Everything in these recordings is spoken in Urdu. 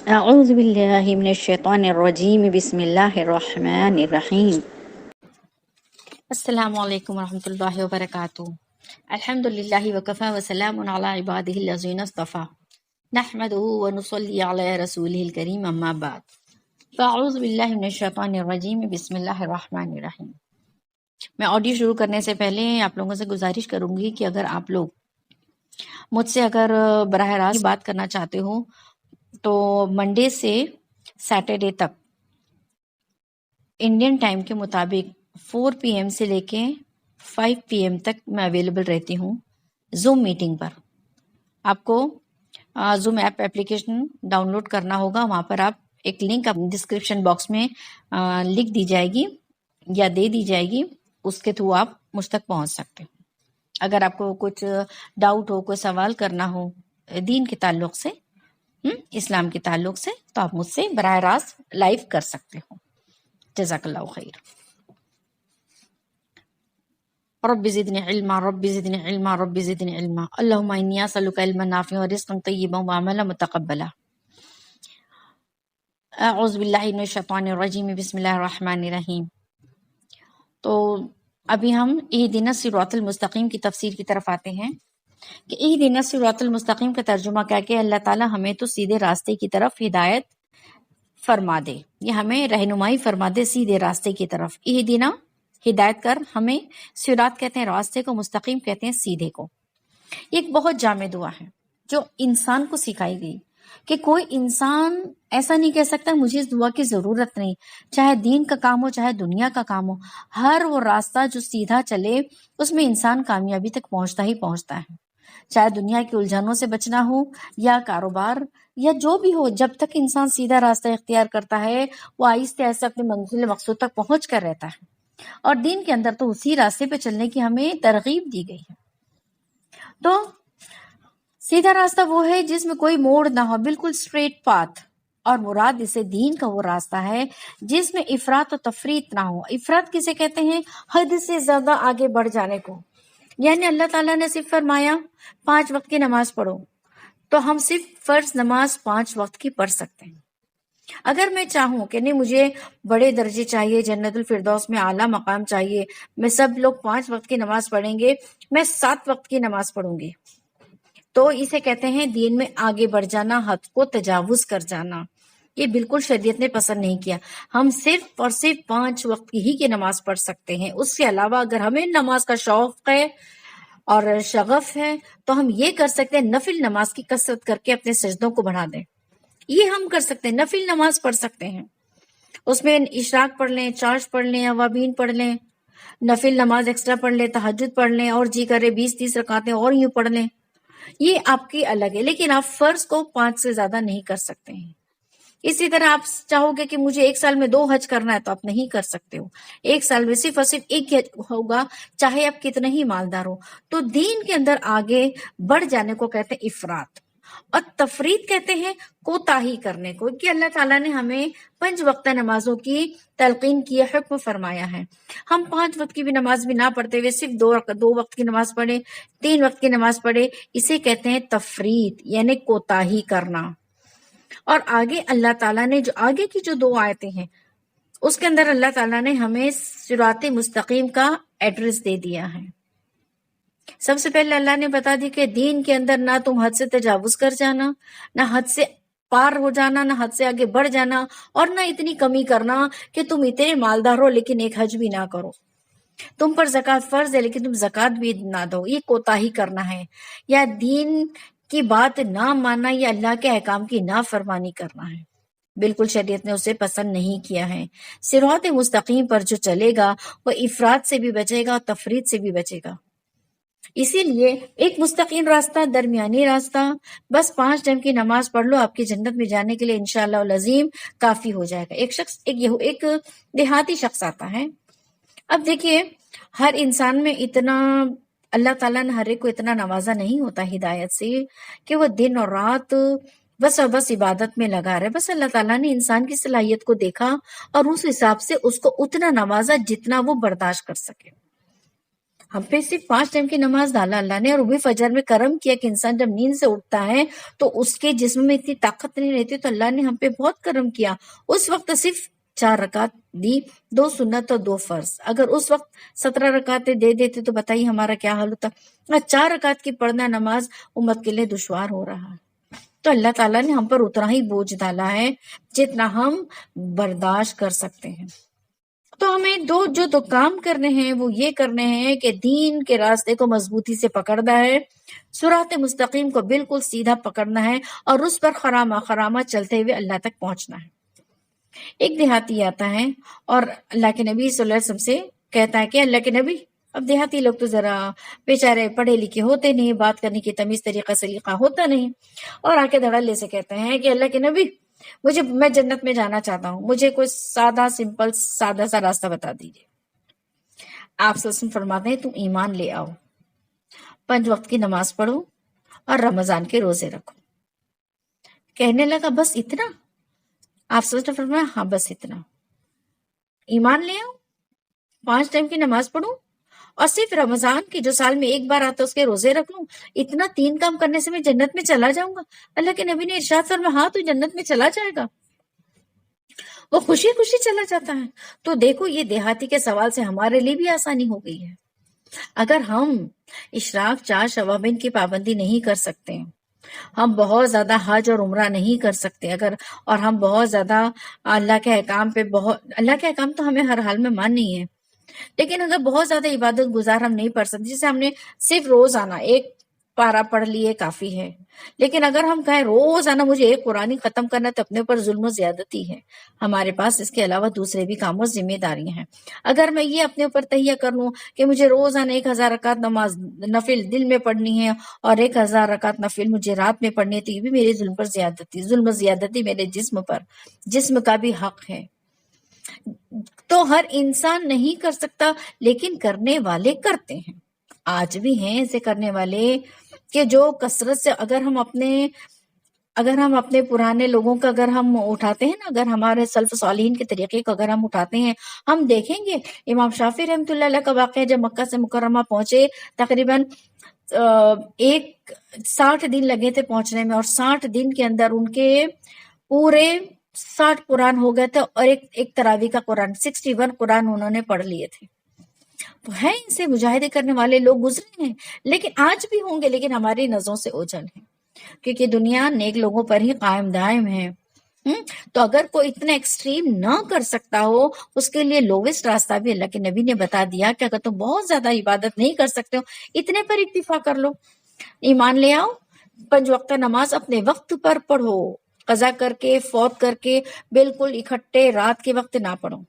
اعوذ باللہ من الشیطان الرجیم بسم اللہ الرحمن الرحیم۔ السلام علیکم ورحمۃ اللہ وبرکاتہ۔ الحمد للہ وکفی وسلام علی عبادہ الذین اصطفی نحمدہ ونصلی علی رسولہ الکریم اما بعد فاعوذ باللہ من الشیطان الرجیم بسم اللہ الرحمن الرحیم۔ میں آڈیو شروع کرنے سے پہلے آپ لوگوں سے گزارش کروں گی کہ اگر آپ لوگ مجھ سے اگر براہ راست بات کرنا چاہتے ہو تو منڈے سے سیٹرڈے تک انڈین ٹائم کے مطابق 4 PM سے لے کے 5 PM تک میں اویلیبل رہتی ہوں زوم میٹنگ پر۔ آپ کو Zoom app application download کرنا ہوگا، وہاں پر آپ ایک لنک ڈسکرپشن باکس میں لکھ دی جائے گی یا دے دی جائے گی، اس کے تھرو آپ مجھ تک پہنچ سکتے ہو۔ اگر آپ کو کچھ ڈاؤٹ ہو، کوئی سوال کرنا ہو دین کے تعلق سے، اسلام کے تعلق سے، تو آپ مجھ سے براہ راست لائیو کر سکتے ہو۔ جزاک اللہ خیر۔ رب زدنی علما رب زدنی علما رب زدنی علما اللہم انی اسألک علما نافعا ورزقا طیبا وعملا متقبلا۔ اعوذ باللہ من الشیطان الرجیم بسم اللہ الرحمن الرحیم۔ تو ابھی ہم اہدنا الصراط المستقیم کی تفسیر کی طرف آتے ہیں کہ اہدنا الصراط المستقیم کا ترجمہ کیا کہ اللہ تعالیٰ ہمیں تو سیدھے راستے کی طرف ہدایت فرما دے، یہ ہمیں رہنمائی فرما دے سیدھے راستے کی طرف۔ اہدنا ہدایت کر، ہمیں صراط کہتے ہیں راستے کو، مستقیم کہتے ہیں سیدھے کو۔ یہ ایک بہت جامع دعا ہے جو انسان کو سکھائی گئی کہ کوئی انسان ایسا نہیں کہہ سکتا مجھے اس دعا کی ضرورت نہیں، چاہے دین کا کام ہو چاہے دنیا کا کام ہو، ہر وہ راستہ جو سیدھا چلے اس میں انسان کامیابی تک پہنچتا ہی پہنچتا ہے، چاہے دنیا کی الجھنوں سے بچنا ہو یا کاروبار یا جو بھی ہو، جب تک انسان سیدھا راستہ اختیار کرتا ہے وہ آہستہ آہستہ اپنے منزل مقصود تک پہنچ کر رہتا ہے۔ اور دین کے اندر تو اسی راستے پہ چلنے کی ہمیں ترغیب دی گئی ہے۔ تو سیدھا راستہ وہ ہے جس میں کوئی موڑ نہ ہو، بالکل اسٹریٹ پاتھ، اور مراد اسے دین کا وہ راستہ ہے جس میں افراط و تفریط نہ ہو۔ افراط کسے کہتے ہیں؟ حد سے زیادہ آگے بڑھ جانے کو۔ یعنی اللہ تعالیٰ نے صرف فرمایا 5 وقت کی نماز پڑھو، تو ہم صرف فرض نماز 5 وقت کی پڑھ سکتے ہیں۔ اگر میں چاہوں کہ نہیں مجھے بڑے درجے چاہیے، جنت الفردوس میں اعلیٰ مقام چاہیے، میں سب لوگ 5 وقت کی نماز پڑھیں گے، میں 7 وقت کی نماز پڑھوں گی، تو اسے کہتے ہیں دین میں آگے بڑھ جانا، حد کو تجاوز کر جانا۔ یہ بالکل شریعت نے پسند نہیں کیا۔ ہم صرف اور صرف 5 وقت ہی کی نماز پڑھ سکتے ہیں، اس کے علاوہ اگر ہمیں نماز کا شوق ہے اور شغف ہے تو ہم یہ کر سکتے ہیں نفل نماز کی کثرت کر کے اپنے سجدوں کو بڑھا دیں۔ یہ ہم کر سکتے ہیں، نفل نماز پڑھ سکتے ہیں، اس میں اشراق پڑھ لیں، چارج پڑھ لیں، اوابین پڑھ لیں، نفل نماز ایکسٹرا پڑھ لیں، تہجد پڑھ لیں، اور جی کرے 20-30 رکعتیں اور یوں پڑھ لیں، یہ آپ کی الگ ہے، لیکن آپ فرض کو 5 سے زیادہ نہیں کر سکتے ہیں۔ اسی طرح آپ چاہو گے کہ مجھے 1 سال میں 2 حج کرنا ہے تو آپ نہیں کر سکتے ہو، 1 سال میں صرف اور صرف 1 حج ہوگا، چاہے آپ کتنے ہی مالدار ہو۔ تو دین کے اندر آگے بڑھ جانے کو کہتے ہیں افراط، اور تفریط کہتے ہیں کوتاہی کرنے کو، کہ اللہ تعالیٰ نے ہمیں 5 وقتہ نمازوں کی تلقین کی، حکم فرمایا ہے۔ ہم 5 وقت کی بھی نماز بھی نہ پڑھتے ہوئے صرف 2 وقت کی نماز پڑھے، 3 وقت کی نماز پڑھے، اسے کہتے ہیں تفریط، یعنی کوتاہی کرنا۔ اور آگے اللہ تعالیٰ نے جو آگے کی جو 2 آیتیں ہیں اس کے اندر اللہ تعالیٰ نے ہمیں صراط مستقیم کا ایڈریس دے دیا ہے۔ سب سے پہلے اللہ نے بتا دی کہ دین کے اندر نہ تم حد سے تجاوز کر جانا، نہ حد سے پار ہو جانا، نہ حد سے آگے بڑھ جانا، اور نہ اتنی کمی کرنا کہ تم اتنے مالدار ہو لیکن ایک حج بھی نہ کرو، تم پر زکوٰۃ فرض ہے لیکن تم زکوٰۃ بھی نہ دو، یہ کوتاہی کرنا ہے، یا دین کی بات نہ ماننا، یا اللہ کے احکام کی نافرمانی کرنا ہے۔ بالکل شریعت نے اسے پسند نہیں کیا ہے۔ صراط مستقیم پر جو چلے گا وہ افراط سے بھی بچے گا اور تفریط سے بھی بچے گا۔ اسی لیے ایک مستقیم راستہ، درمیانی راستہ، بس 5 ٹائم کی نماز پڑھ لو، آپ کی جنت میں جانے کے لیے انشاءاللہ العظیم کافی ہو جائے گا۔ ایک دیہاتی شخص آتا ہے۔ اب دیکھیے ہر انسان میں اتنا اللہ تعالیٰ نے ہر ایک کو اتنا نوازا نہیں ہوتا ہدایت سے کہ وہ دن اور رات بس اور بس عبادت میں لگا رہے۔ بس اللہ تعالیٰ نے انسان کی صلاحیت کو دیکھا اور اس حساب سے اس کو اتنا نوازا جتنا وہ برداشت کر سکے۔ ہم پہ صرف 5 ٹائم کی نماز ڈالا اللہ نے، اور وہ بھی فجر میں کرم کیا کہ انسان جب نیند سے اٹھتا ہے تو اس کے جسم میں اتنی طاقت نہیں رہتی، تو اللہ نے ہم پہ بہت کرم کیا. اس وقت صرف 4 رکعت دی، 2 سنت اور 2 فرض. اگر اس وقت 17 رکعتیں دے دیتے تو بتائیے ہمارا کیا حال ہوتا. 4 رکعت کی پڑھنا نماز امت کے لیے دشوار ہو رہا ہے. تو اللہ تعالیٰ نے ہم پر اتنا ہی بوجھ ڈالا ہے جتنا ہم برداشت کر سکتے ہیں. تو ہمیں دو کام کرنے ہیں وہ یہ کرنے ہیں کہ دین کے راستے کو مضبوطی سے پکڑنا ہے، صراط مستقیم کو بالکل سیدھا پکڑنا ہے، اور اس پر خرامہ چلتے ہوئے اللہ تک پہنچنا ہے. ایک دیہاتی آتا ہے اور اللہ کے نبی صلی اللہ علیہ وسلم سے کہتا ہے کہ اللہ کے نبی، اب دیہاتی لوگ تو ذرا بیچارے پڑھے لکھے ہوتے نہیں، بات کرنے کی تمیز طریقہ سلیقہ ہوتا نہیں، اور آ کے دھڑلے سے کہتے ہیں کہ اللہ کے نبی میں جنت میں جانا چاہتا ہوں، مجھے کوئی سادہ سا راستہ بتا دیجیے. آپ صلی اللہ علیہ وسلم فرماتے ہیں تم ایمان لے آؤ، 5 وقت کی نماز پڑھو اور رمضان کے روزے رکھو. کہنے لگا بس اتنا؟ آپ صلی اللہ علیہ وسلم فرمایا ہاں بس اتنا. ایمان لے آؤ، 5 ٹائم کی نماز پڑھوں، اور صرف رمضان کی جو سال میں ایک بار آتا اس کے روزے رکھ لوں، اتنا 3 کام کرنے سے میں جنت میں چلا جاؤں گا. اللہ کے نبی نے ارشاد فرمایا ہاں تو جنت میں چلا جائے گا. وہ خوشی خوشی چلا جاتا ہے. تو دیکھو یہ دیہاتی کے سوال سے ہمارے لیے بھی آسانی ہو گئی ہے. اگر ہم اشراق 4 شوابین کی پابندی نہیں کر سکتے، ہم بہت زیادہ حج اور عمرہ نہیں کر سکتے، اور ہم بہت زیادہ اللہ کے احکام تو ہمیں ہر حال میں ماننی ہے، لیکن اگر بہت زیادہ عبادت گزار ہم نہیں پڑھ سکتے، جسے ہم نے صرف روزانہ 1 پارا پڑھ لیے کافی ہے، لیکن اگر ہم کہیں روزانہ مجھے 1 قرآن ختم کرنا تو اپنے اوپر ظلم و زیادتی ہے. ہمارے پاس اس کے علاوہ دوسرے بھی کام و ذمہ داریاں ہیں. اگر میں یہ اپنے اوپر تہیہ کر لوں کہ مجھے روزانہ 1000 رکعت نماز نفل دل میں پڑھنی ہے اور 1000 رکعت نفل مجھے رات میں پڑھنی ہے، تو یہ بھی میرے ظلم و زیادتی میرے جسم کا بھی حق ہے. تو ہر انسان نہیں کر سکتا، لیکن کرنے والے کرتے ہیں. آج بھی ہیں ایسے کرنے والے کہ جو کثرت سے اگر ہم اپنے پرانے لوگوں کا اگر ہم اٹھاتے ہیں نا، اگر ہمارے سلف صالحین کے طریقے کو اگر ہم اٹھاتے ہیں، ہم دیکھیں گے امام شافعی رحمۃ اللہ علیہ کا واقعہ جب مکہ سے مکرمہ پہنچے، تقریباً 60 دن لگے تھے پہنچنے میں، اور 60 دن کے اندر ان کے پورے 60 قرآن ہو گئے تھے، اور ایک تراویح کا قرآن 61 قرآن انہوں نے پڑھ لیے تھے. تو ہے ان سے مجاہدے کرنے والے لوگ گزرے ہیں، لیکن آج بھی ہوں گے، لیکن ہماری نظروں سے اوجھل ہیں، کیونکہ دنیا نیک لوگوں پر ہی قائم دائم ہے. تو اگر کوئی اتنا ایکسٹریم نہ کر سکتا ہو، اس کے لیے لوویسٹ راستہ بھی اللہ کے نبی نے بتا دیا کہ اگر تم بہت زیادہ عبادت نہیں کر سکتے ہو، اتنے پر اکتفا کر لو. ایمان لے آؤ، 5 وقت نماز اپنے وقت پر پڑھو، قضا کر کے فوت کر کے بالکل اکٹھے رات کے وقت نہ پڑھو،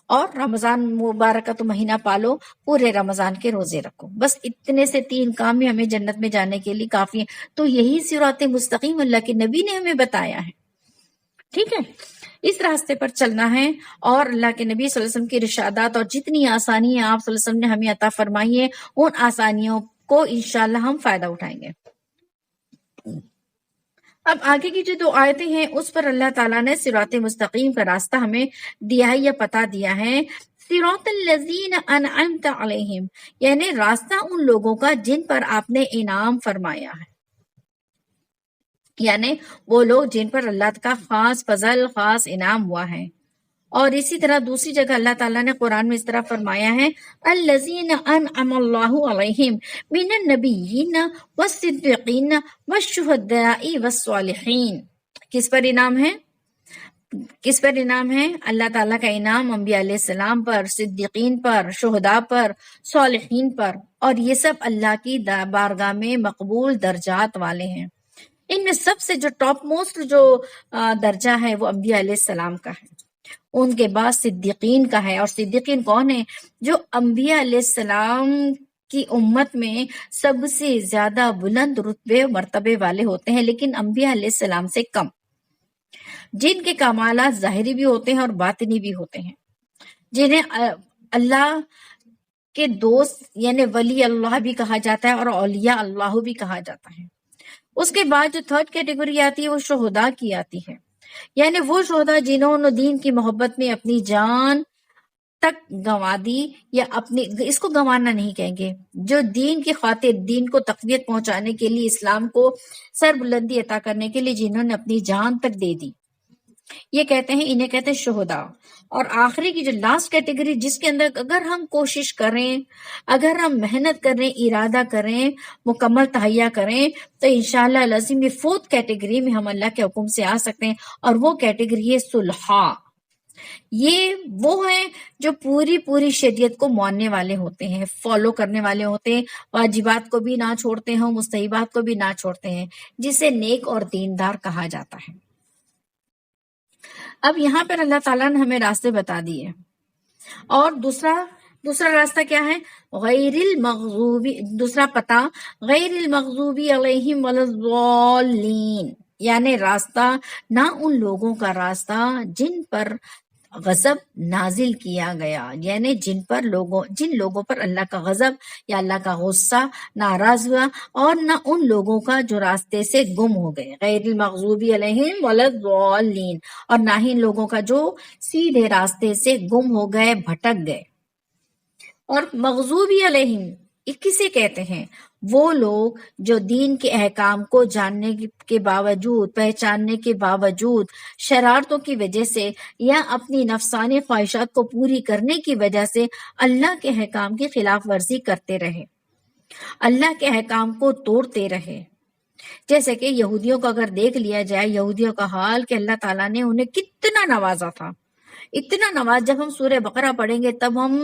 اور رمضان مبارک کا تو مہینہ پالو، پورے رمضان کے روزے رکھو. بس اتنے سے 3 کام ہی ہمیں جنت میں جانے کے لیے کافی ہیں. تو یہی صراط مستقیم اللہ کے نبی نے ہمیں بتایا ہے. ٹھیک ہے، اس راستے پر چلنا ہے، اور اللہ کے نبی صلی اللہ علیہ وسلم کی ارشادات اور جتنی آسانیاں آپ صلی اللہ علیہ وسلم نے ہمیں عطا فرمائی ہیں، ان آسانیوں کو انشاءاللہ ہم فائدہ اٹھائیں گے. اب آگے کی جو 2 آیتیں ہیں اس پر اللہ تعالیٰ نے صراط مستقیم کا راستہ ہمیں دیا ہے یا پتا دیا ہے. صراط الذین انعمت علیہم، یعنی راستہ ان لوگوں کا جن پر آپ نے انعام فرمایا ہے، یعنی وہ لوگ جن پر اللہ کا خاص فضل، خاص انعام ہوا ہے. اور اسی طرح دوسری جگہ اللہ تعالیٰ نے قرآن میں اس طرح فرمایا ہے الذین انعم اللہ علیہم من النبیین والصدیقین والشہداء والصالحین. کس پر انعام ہے؟ اللہ تعالیٰ کا انعام انبیاء علیہ السلام پر، صدیقین پر، شہداء پر، صالحین پر، اور یہ سب اللہ کی بارگاہ میں مقبول درجات والے ہیں. ان میں سب سے جو ٹاپ موسٹ جو درجہ ہے وہ انبیاء علیہ السلام کا ہے، ان کے بعد صدیقین کا ہے. اور صدیقین کون ہیں؟ جو انبیاء علیہ السلام کی امت میں سب سے زیادہ بلند رتبے مرتبے والے ہوتے ہیں، لیکن انبیاء علیہ السلام سے کم، جن کے کمالات ظاہری بھی ہوتے ہیں اور باطنی بھی ہوتے ہیں، جنہیں اللہ کے دوست یعنی ولی اللہ بھی کہا جاتا ہے اور اولیاء اللہ بھی کہا جاتا ہے. اس کے بعد جو 3rd کیٹیگری آتی ہے وہ شہداء کی آتی ہے، یعنی وہ شہداء جنہوں نے دین کی محبت میں اپنی جان تک گنوا دی، یا اپنی، اس کو گنوانا نہیں کہیں گے، جو دین کی خاطر، دین کو تقویت پہنچانے کے لیے، اسلام کو سر بلندی عطا کرنے کے لیے جنہوں نے اپنی جان تک دے دی، یہ کہتے ہیں، انہیں کہتے ہیں شہداء۔ اور آخری کی جو لاسٹ کیٹیگری، جس کے اندر اگر ہم کوشش کریں، اگر ہم محنت کریں، ارادہ کریں، مکمل تہیہ کریں، تو انشاءاللہ العظیم یہ فورتھ کیٹیگری میں ہم اللہ کے حکم سے آ سکتے ہیں، اور وہ کیٹیگری ہے صلحاء۔ یہ وہ ہیں جو پوری شریعت کو ماننے والے ہوتے ہیں، فالو کرنے والے ہوتے ہیں، واجبات کو بھی نہ چھوڑتے ہیں، مستحبات کو بھی نہ چھوڑتے ہیں، جسے نیک اور دیندار کہا جاتا ہے۔ اب یہاں پر اللہ تعالیٰ نے ہمیں راستے بتا دیے، اور دوسرا راستہ کیا ہے؟ غیر المغضوبی، دوسرا پتہ، غیر المغضوبی علیہم ولا الضالین، یعنی راستہ نہ ان لوگوں کا راستہ جن پر غضب نازل کیا گیا، یعنی جن لوگوں پر اللہ کا غضب یا اللہ کا غصہ ناراض ہوا، اور نہ ان لوگوں کا جو راستے سے گم ہو گئے، غیر المغضوبی علیہم ولا الضالین، اور نہ ہی ان لوگوں کا جو سیدھے راستے سے گم ہو گئے، بھٹک گئے۔ اور مغضوبی علیہم کسے کہتے ہیں؟ وہ لوگ جو دین کے احکام کو جاننے کے باوجود، پہچاننے کے باوجود، شرارتوں کی وجہ سے یا اپنی نفسانی خواہشات کو پوری کرنے کی وجہ سے اللہ کے احکام کی خلاف ورزی کرتے رہے، اللہ کے احکام کو توڑتے رہے۔ جیسے کہ یہودیوں کو اگر دیکھ لیا جائے، یہودیوں کا حال کہ اللہ تعالیٰ نے انہیں کتنا نوازا تھا، اتنا نواز، جب ہم سورہ بقرہ پڑھیں گے تب ہم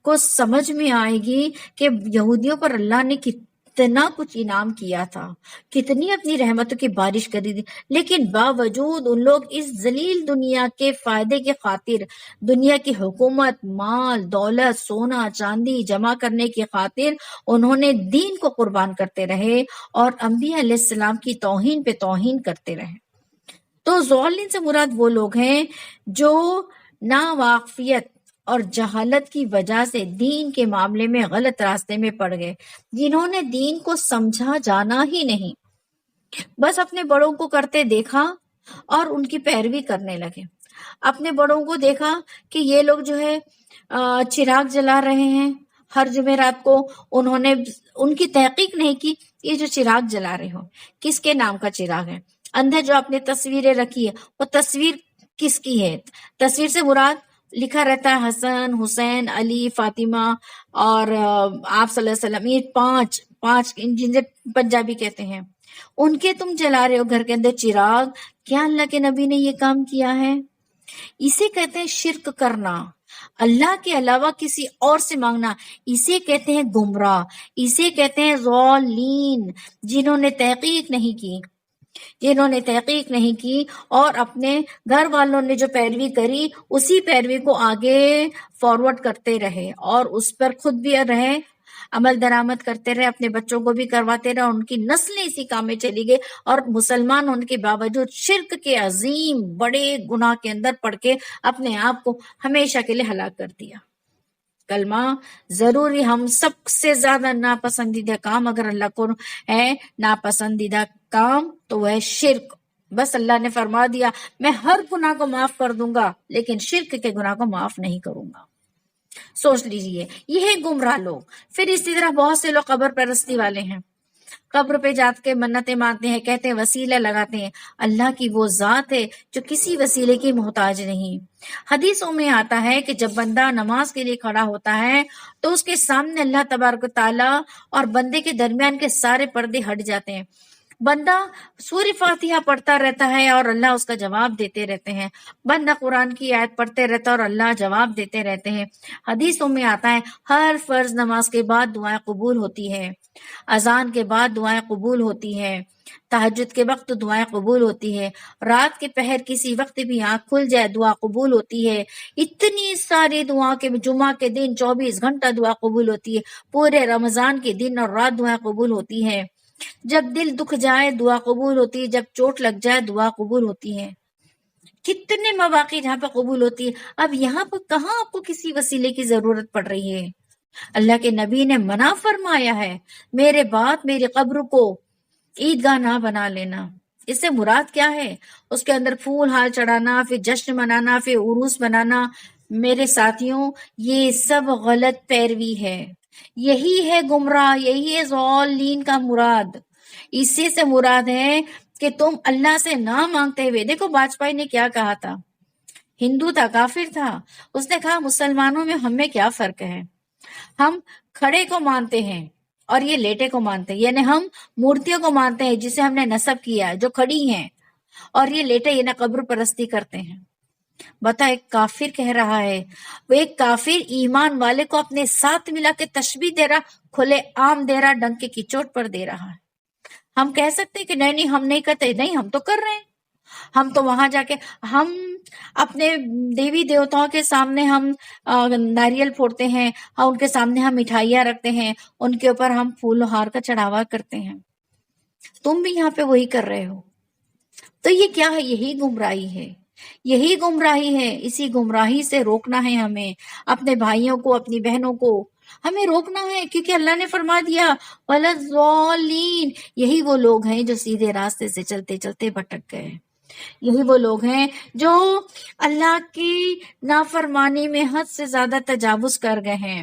کو سمجھ میں آئے گی کہ یہودیوں پر اللہ نے کتنا کچھ انعام کیا تھا، کتنی اپنی رحمتوں کی بارش کری تھی، لیکن باوجود ان لوگ اس ذلیل دنیا کے فائدے کے خاطر، دنیا کی حکومت، مال، دولت، سونا چاندی جمع کرنے کی خاطر انہوں نے دین کو قربان کرتے رہے اور انبیاء علیہ السلام کی توہین پہ توہین کرتے رہے۔ تو ضالین سے مراد وہ لوگ ہیں جو ناواقفیت اور جہالت کی وجہ سے دین کے معاملے میں غلط راستے میں پڑ گئے، جنہوں نے دین کو سمجھا جانا ہی نہیں، بس اپنے بڑوں کو کرتے دیکھا اور ان کی پیروی کرنے لگے۔ اپنے بڑوں کو دیکھا کہ یہ لوگ جو ہے چراغ جلا رہے ہیں ہر جمعرات کو، انہوں نے ان کی تحقیق نہیں کی یہ جو چراغ جلا رہے ہو کس کے نام کا چراغ ہے۔ اندر جو اپنے تصویریں رکھی ہے، وہ تصویر کس کی ہے؟ تصویر سے مراد لکھا رہتا ہے حسن، حسین، علی، فاطمہ اور آپ صلی اللہ علیہ وسلم، یہ پانچ جن پنجابی کہتے ہیں، ان کے تم جلا رہے ہو گھر کے اندر چراغ۔ کیا اللہ کے نبی نے یہ کام کیا ہے؟ اسے کہتے ہیں شرک کرنا، اللہ کے علاوہ کسی اور سے مانگنا، اسے کہتے ہیں گمراہ، اسے کہتے ہیں ضالین، جنہوں نے تحقیق نہیں کی اور اپنے گھر والوں نے جو پیروی کری اسی پیروی کو آگے فارورڈ کرتے رہے، اور اس پر خود بھی رہے، عمل درآمد کرتے رہے، اپنے بچوں کو بھی کرواتے رہے، ان کی نسلیں اسی کام میں چلی گئی، اور مسلمان ہونے کے باوجود شرک کے عظیم بڑے گناہ کے اندر پڑ کے اپنے آپ کو ہمیشہ کے لیے ہلاک کر دیا۔ کلمہ ضروری، ہم سب سے زیادہ ناپسندیدہ کام اگر اللہ کو ہے ناپسندیدہ کام تو وہ ہے شرک۔ بس اللہ نے فرما دیا میں ہر گناہ کو معاف کر دوں گا لیکن شرک کے گناہ کو معاف نہیں کروں گا۔ سوچ لیجئے، یہ ہے گمراہ لوگ۔ پھر اسی طرح بہت سے لوگ قبر پرستی والے ہیں، قبر پہ جات کے منتیں مانتے ہیں، کہتے ہیں وسیلہ لگاتے ہیں۔ اللہ کی وہ ذات ہے جو کسی وسیلے کی محتاج نہیں۔ حدیثوں میں آتا ہے کہ جب بندہ نماز کے لیے کھڑا ہوتا ہے تو اس کے سامنے اللہ تبارک و تعالیٰ اور بندے کے درمیان کے سارے پردے ہٹ جاتے ہیں۔ بندہ سورہ فاتحہ پڑھتا رہتا ہے اور اللہ اس کا جواب دیتے رہتے ہیں، بندہ قرآن کی آیت پڑھتے رہتا ہے اور اللہ جواب دیتے رہتے ہیں۔ حدیثوں میں آتا ہے ہر فرض نماز کے بعد دعائیں قبول ہوتی ہے، اذان کے بعد دعائیں قبول ہوتی ہے، تہجد کے وقت دعائیں قبول ہوتی ہے، رات کے پہر کسی وقت بھی آنکھ کھل جائے دعا قبول ہوتی ہے، اتنی ساری دعا کے جمعہ کے دن 24 گھنٹہ دعا قبول ہوتی ہے، پورے رمضان کے دن اور رات دعائیں قبول ہوتی ہیں، جب دل دکھ جائے دعا قبول ہوتی ہے، جب چوٹ لگ جائے دعا قبول ہوتی ہے۔ کتنے مواقع جہاں پہ قبول ہوتی ہے۔ اب یہاں پر کہاں آپ کو کسی وسیلے کی ضرورت پڑ رہی ہے؟ اللہ کے نبی نے منع فرمایا ہے میرے بعد میری قبر کو عیدگاہ نہ بنا لینا۔ اس سے مراد کیا ہے؟ اس کے اندر پھول ہار چڑھانا، پھر جشن منانا، پھر عروس بنانا، میرے ساتھیوں یہ سب غلط پیروی ہے، یہی ہے گمراہ، یہی ہے ضالین کا مراد۔ اسی سے مراد ہے کہ تم اللہ سے نہ مانگتے ہوئے، دیکھو واجپئی نے کیا کہا تھا، ہندو تھا، کافر تھا، اس نے کہا مسلمانوں میں ہم میں کیا فرق ہے، ہم کھڑے کو مانتے ہیں اور یہ لیٹے کو مانتے ہیں، یعنی ہم مورتیوں کو مانتے ہیں جسے ہم نے نصب کیا جو کھڑی ہیں، اور یہ لیٹے یعنی قبر پرستی کرتے ہیں۔ بتا، ایک کافر کہہ رہا ہے، وہ ایک کافر ایمان والے کو اپنے ساتھ ملا کے تشبیہ دے رہا، کھلے عام دے رہا، ڈنکے کی چوٹ پر دے رہا ہے۔ ہم کہہ سکتے ہیں کہ نہیں ہم نہیں کرتے، نہیں ہم تو کر رہے ہیں، ہم تو وہاں جا کے ہم اپنے دیوی دیوتاؤں کے سامنے ہم ناریل پھوڑتے ہیں، ان کے سامنے ہم مٹھائیاں رکھتے ہیں، ان کے اوپر ہم پھول و ہار کا چڑھاوا کرتے ہیں، تم بھی یہاں پہ وہی کر رہے ہو۔ تو یہ کیا ہے؟ یہی گمراہی ہے، یہی گمراہی ہے۔ اسی گمراہی سے روکنا ہے ہمیں، اپنے بھائیوں کو، اپنی بہنوں کو ہمیں روکنا ہے، کیونکہ اللہ نے فرما دیا وَلَضَّالِّينَ، یہی وہ لوگ ہیں جو سیدھے راستے سے چلتے چلتے بھٹک گئے، یہی وہ لوگ ہیں جو اللہ کی نافرمانی میں حد سے زیادہ تجاوز کر گئے ہیں۔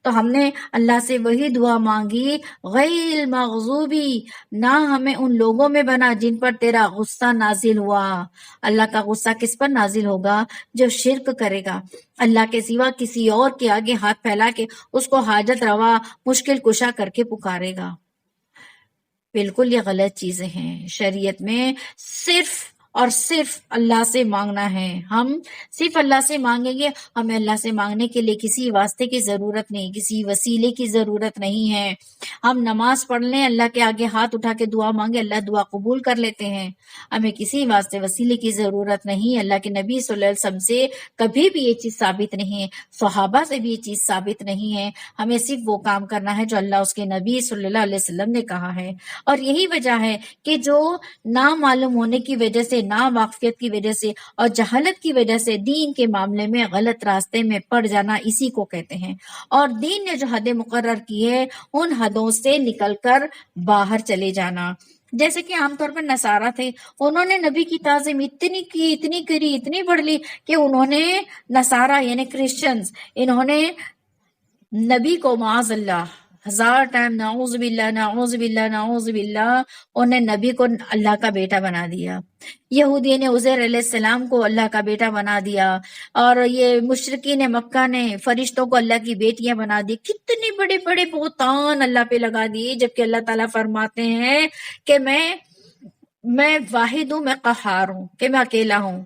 تو ہم نے اللہ سے وہی دعا مانگی، غیر مغضوبی، نہ ہمیں ان لوگوں میں بنا جن پر تیرا غصہ نازل ہوا۔ اللہ کا غصہ کس پر نازل ہوگا؟ جو شرک کرے گا، اللہ کے سوا کسی اور کے آگے ہاتھ پھیلا کے اس کو حاجت روا، مشکل کشا کر کے پکارے گا۔ بالکل یہ غلط چیزیں ہیں۔ شریعت میں صرف اور صرف اللہ سے مانگنا ہے، ہم صرف اللہ سے مانگیں گے، ہمیں اللہ سے مانگنے کے لیے کسی واسطے کی ضرورت نہیں، کسی وسیلے کی ضرورت نہیں ہے۔ ہم نماز پڑھ لیں، اللہ کے آگے ہاتھ اٹھا کے دعا مانگے، اللہ دعا قبول کر لیتے ہیں، ہمیں کسی واسطے وسیلے کی ضرورت نہیں۔ اللہ کے نبی صلی اللہ علیہ وسلم سے کبھی بھی یہ چیز ثابت نہیں ہے، صحابہ سے بھی یہ چیز ثابت نہیں ہے، ہمیں صرف وہ کام کرنا ہے جو اللہ اس کے نبی صلی اللہ علیہ وسلم نے کہا ہے۔ اور یہی وجہ ہے کہ جو نہ معلوم ہونے کی وجہ سے، نا واقفیت کی وجہ سے اور جہالت کی وجہ سے دین کے معاملے میں غلط راستے میں پڑ جانا، اسی کو کہتے ہیں۔ اور دین نے جو حدیں مقرر کی ہے ان حدوں سے نکل کر باہر چلے جانا۔ جیسے کہ عام طور پر نصارہ تھے، انہوں نے نبی کی تعظیم اتنی کی، اتنی کری، اتنی بڑھ لی کہ انہوں نے نصارہ یعنی کرسچنز، انہوں نے نبی کو معاذ اللہ ہزار ٹائم نعوذ باللہ نعوذ باللہ نعوذ باللہ، انہیں نبی کو اللہ کا بیٹا بنا دیا۔ یہودی نے عزیر علیہ السلام کو اللہ کا بیٹا بنا دیا، اور یہ مشرکین مکہ نے فرشتوں کو اللہ کی بیٹیاں بنا دی۔ کتنے بڑے بڑے بہتان اللہ پہ لگا دیے، جبکہ اللہ تعالیٰ فرماتے ہیں کہ میں واحد ہوں، میں قہار ہوں، کہ میں اکیلا ہوں،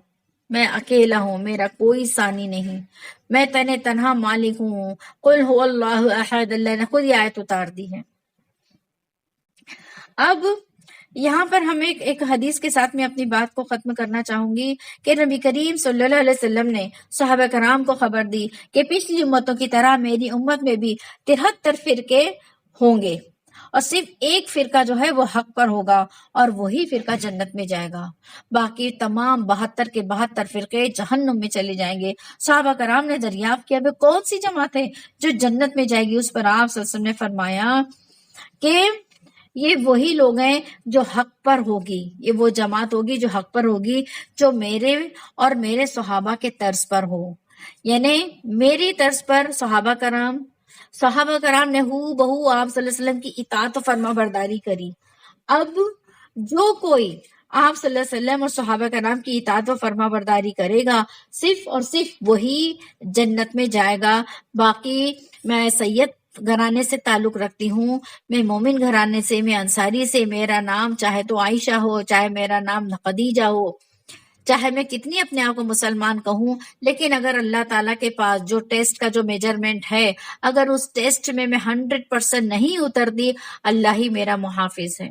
میں اکیلا ہوں، میرا کوئی ثانی نہیں، میں تنہا مالک ہوں۔ قل هو اللہ احد، اللہ نے خود یہ آیت اتار دی ہے۔ اب یہاں پر ہم ایک حدیث کے ساتھ میں اپنی بات کو ختم کرنا چاہوں گی کہ نبی کریم صلی اللہ علیہ وسلم نے صحابہ کرام کو خبر دی کہ پچھلی امتوں کی طرح میری امت میں بھی 73 فرقے ہوں گے، اور صرف ایک فرقہ جو ہے وہ حق پر ہوگا، اور وہی فرقہ جنت میں جائے گا، باقی تمام 72 کے 72 فرقے جہنم میں چلے جائیں گے۔ صحابہ کرام نے دریافت کیا وہ کون سی جماعت ہے جو جنت میں جائے گی؟ اس پر آپ صلی اللہ علیہ وسلم نے فرمایا کہ یہ وہی لوگ ہیں جو حق پر ہوگی، یہ وہ جماعت ہوگی جو حق پر ہوگی، جو میرے اور میرے صحابہ کے طرز پر ہو، یعنی میری طرز پر صحابہ کرام نے ہو بہو آپ صلی اللہ علیہ وسلم کی اطاعت و فرما برداری کری۔ اب جو کوئی آپ صلی اللہ علیہ وسلم اور صحابہ کرام کی اطاعت و فرما برداری کرے گا، صرف اور صرف وہی جنت میں جائے گا۔ باقی میں سید گھرانے سے تعلق رکھتی ہوں، میں مومن گھرانے سے، میں انصاری سے، میرا نام چاہے تو عائشہ ہو، چاہے میرا نام خدیجہ ہو، چاہے میں کتنی اپنے آپ کو مسلمان کہوں، لیکن اگر اللہ تعالیٰ کے پاس جو ٹیسٹ کا جو میجرمنٹ ہے، اگر اس ٹیسٹ میں 100% نہیں اترتی، اللہ ہی میرا محافظ ہے۔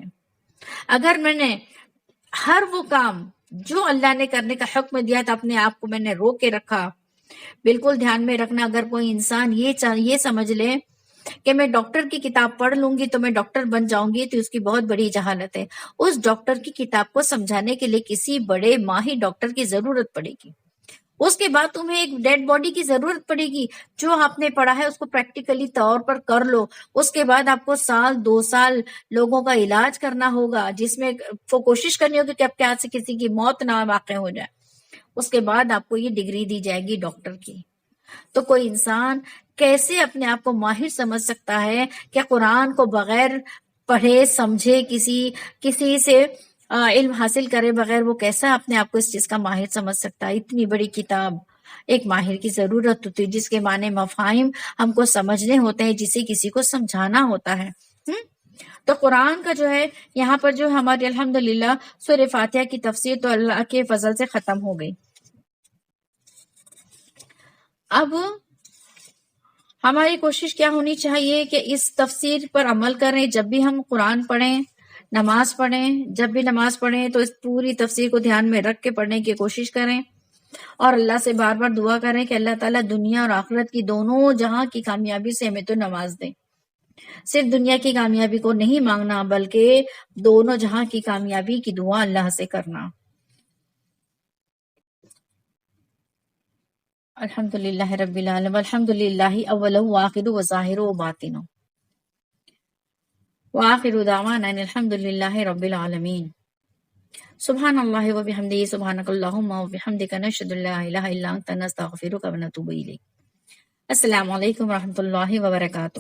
اگر میں نے ہر وہ کام جو اللہ نے کرنے کا حکم دیا تھا اپنے آپ کو میں نے روک کے رکھا، بالکل دھیان میں رکھنا، اگر کوئی انسان یہ سمجھ لے کہ میں ڈاکٹر کی کتاب پڑھ لوں گی تو میں ڈاکٹر بن جاؤں گی، تو اس کی بہت بڑی جہالت ہے۔ اس ڈاکٹر کی کتاب کو سمجھانے کے لیے کسی بڑے ماہر ڈاکٹر کی ضرورت پڑے گی، اس کے بعد تمہیں ایک ڈیڈ باڈی کی ضرورت پڑے گی، جو آپ نے پڑھا ہے اس کو پریکٹیکلی طور پر کر لو، اس کے بعد آپ کو 1-2 سال لوگوں کا علاج کرنا ہوگا، جس میں وہ کوشش کرنی ہوگی کہ اب کیا سے کسی کی موت نہ واقع ہو جائے، اس کے بعد آپ کو یہ ڈگری دی جائے گی ڈاکٹر کی۔ تو کوئی انسان کیسے اپنے آپ کو ماہر سمجھ سکتا ہے کہ قرآن کو بغیر پڑھے سمجھے کسی سے علم حاصل کرے بغیر وہ کیسا اپنے آپ کو اس چیز کا ماہر سمجھ سکتا ہے؟ اتنی بڑی کتاب ایک ماہر کی ضرورت ہوتی ہے، جس کے معنی مفاہیم ہم کو سمجھنے ہوتے ہیں، جسے کسی کو سمجھانا ہوتا ہے۔ تو قرآن کا جو ہے یہاں پر جو ہماری الحمدللہ سورہ فاتحہ کی تفسیر تو اللہ کے فضل سے ختم ہو گئی۔ اب ہماری کوشش کیا ہونی چاہیے کہ اس تفسیر پر عمل کریں۔ جب بھی ہم قرآن پڑھیں، نماز پڑھیں، جب بھی نماز پڑھیں تو اس پوری تفسیر کو دھیان میں رکھ کے پڑھنے کی کوشش کریں، اور اللہ سے بار بار دعا کریں کہ اللہ تعالیٰ دنیا اور آخرت کی دونوں جہاں کی کامیابی سے ہمیں تو نواز دیں۔ صرف دنیا کی کامیابی کو نہیں مانگنا بلکہ دونوں جہاں کی کامیابی کی دعا اللہ سے کرنا۔ الحمدللہ رب العالمین، الحمدللہ اول و آخر و ظاہر و باطن، وآخر دعوانا ان الحمدللہ رب العالمین۔ سبحان اللہ و بحمدہ، سبحانک اللہم و بحمدک، نشہد ان لا الہ الا انت، نستغفرک و نتوب الیک۔ السلام علیکم و رحمۃ اللہ وبرکاتہ۔